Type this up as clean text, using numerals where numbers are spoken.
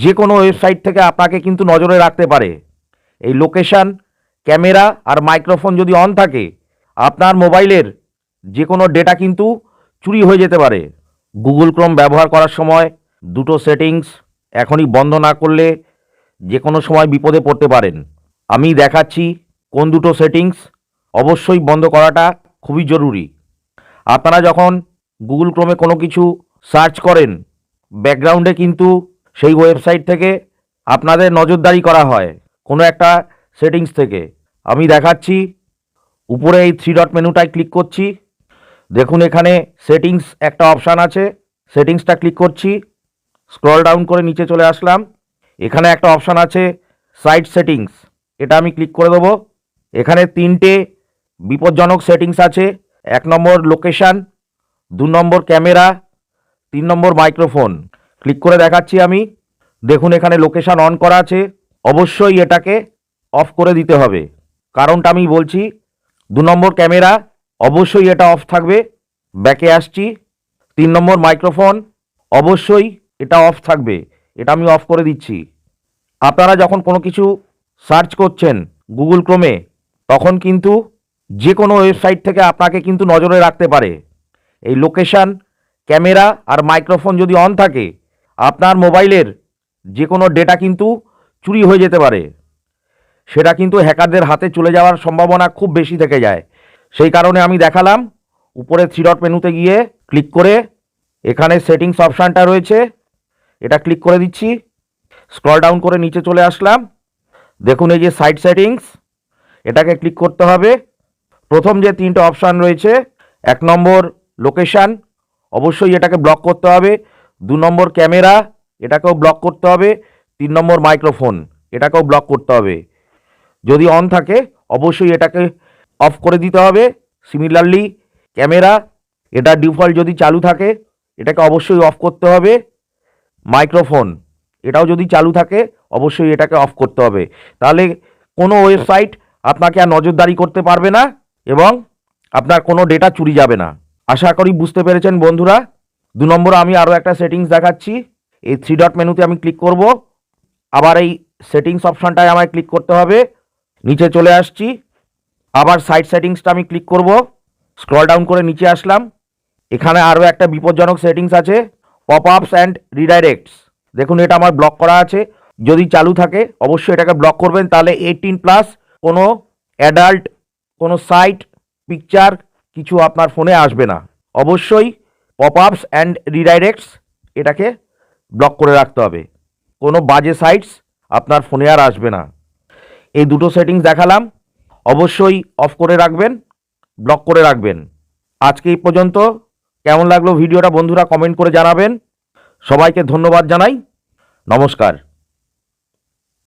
যে কোনো ওয়েবসাইট থেকে আপনাকে কিন্তু নজরে রাখতে পারে। এই লোকেশান, ক্যামেরা আর মাইক্রোফোন যদি অন থাকে, আপনার মোবাইলের যে কোনো ডেটা কিন্তু চুরি হয়ে যেতে পারে। গুগল ক্রোম ব্যবহার করার সময় দুটো সেটিংস এখনই বন্ধ না করলে যে কোনো সময় বিপদে পড়তে পারেন। আমি দেখাচ্ছি কোন দুটো সেটিংস অবশ্যই বন্ধ করাটা খুবই জরুরি। আপনারা যখন গুগল ক্রোমে কোনো কিছু সার্চ করেন, ব্যাকগ্রাউন্ডে কিন্তু সেই ওয়েবসাইট থেকে আপনাদের নজরদারি করা হয় কোনো একটা সেটিংস থেকে। আমি দেখাচ্ছি, উপরে এই 3 ডট মেনুটায় ক্লিক করছি। দেখুন এখানে সেটিংস একটা অপশান আছে, সেটিংসটা ক্লিক করছি। স্ক্রল ডাউন করে নিচে চলে আসলাম। এখানে একটা অপশান আছে সাইট সেটিংস, এটা আমি ক্লিক করে দেবো। এখানে 3টে বিপজ্জনক সেটিংস আছে। 1 নম্বর লোকেশান, 2 নম্বর ক্যামেরা, 3 নম্বর মাইক্রোফোন। ক্লিক করে দেখাচ্ছি আমি। দেখুন এখানে লোকেশান অন করা আছে, অবশ্যই এটাকে অফ করে দিতে হবে। কারণটা আমি বলছি। 2 নম্বর ক্যামেরা, অবশ্যই এটা অফ থাকবে। ব্যাকে আসছি। 3 নম্বর মাইক্রোফোন, অবশ্যই এটা অফ থাকবে, এটা আমি অফ করে দিচ্ছি। আপনারা যখন কোনো কিছু সার্চ করছেন গুগল ক্রোমে, তখন কিন্তু যে কোনো ওয়েবসাইট থেকে আপনাকে কিন্তু নজরে রাখতে পারে। এই লোকেশান, ক্যামেরা আর মাইক্রোফোন যদি অন থাকে, আপনার মোবাইলের যে কোনো ডেটা কিন্তু চুরি হয়ে যেতে পারে। সেটা কিন্তু হ্যাকারদের হাতে চলে যাওয়ার সম্ভাবনা খুব বেশি থেকে যায়। সেই কারণে আমি দেখালাম, উপরে 3 ডট মেনুতে গিয়ে ক্লিক করে এখানে সেটিংস অপশানটা রয়েছে, এটা ক্লিক করে দিচ্ছি। স্ক্রল ডাউন করে নিচে চলে আসলাম। দেখুন এই যে সাইট সেটিংস, এটাকে ক্লিক করতে হবে। প্রথম যে 3টে অপশান রয়েছে, 1 নম্বর লোকেশান, অবশ্যই এটাকে ব্লক করতে হবে। 2 নম্বর ক্যামেরা, এটাকেও ব্লক করতে হবে। 3 নম্বর মাইক্রোফোন, এটাকেও ব্লক করতে হবে। যদি অন থাকে অবশ্যই এটাকে অফ করে দিতে হবে। সিমিলারলি ক্যামেরা, এটা ডিফল্ট যদি চালু থাকে এটাকে অবশ্যই অফ করতে হবে। মাইক্রোফোন, এটাও যদি চালু থাকে অবশ্যই এটাকে অফ করতে হবে। তাহলে কোনো ওয়েবসাইট আপনাকে আর নজরদারি করতে পারবে না এবং আপনার কোনো ডেটা চুরি যাবে না। আশা করি বুঝতে পেরেছেন বন্ধুরা। 2 নম্বর আমি আরও একটা সেটিংস দেখাচ্ছি। এই 3 ডট মেনুতে আমি ক্লিক করব। আবার এই সেটিংস অপশানটায় আমায় ক্লিক করতে হবে। নিচে চলে আসছি। আবার সাইট সেটিংসটা আমি ক্লিক করব। স্ক্রল ডাউন করে নিচে আসলাম। এখানে আরও একটা বিপজ্জনক সেটিংস আছে, পপ আপস অ্যান্ড রিডাইরেক্টস। দেখুন এটা আমার ব্লক করা আছে। যদি চালু থাকে অবশ্যই এটাকে ব্লক করবেন, তাহলে 18+ কোনো অ্যাডাল্ট, কোনো সাইট, পিকচার কিছু আপনার ফোনে আসবে না। অবশ্যই পপ আপস অ্যান্ড রিডাইরেক্টস এটাকে ব্লক করে রাখতে হবে। কোনো বাজে সাইটস আপনার ফোনে আর আসবে না। এই দুটো সেটিংস দেখালাম, অবশ্যই অফ করে রাখবেন, ব্লক করে রাখবেন। আজকে এই পর্যন্ত। কেমন লাগলো ভিডিওটা বন্ধুরা কমেন্ট করে জানাবেন। সবাইকে ধন্যবাদ জানাই। নমস্কার।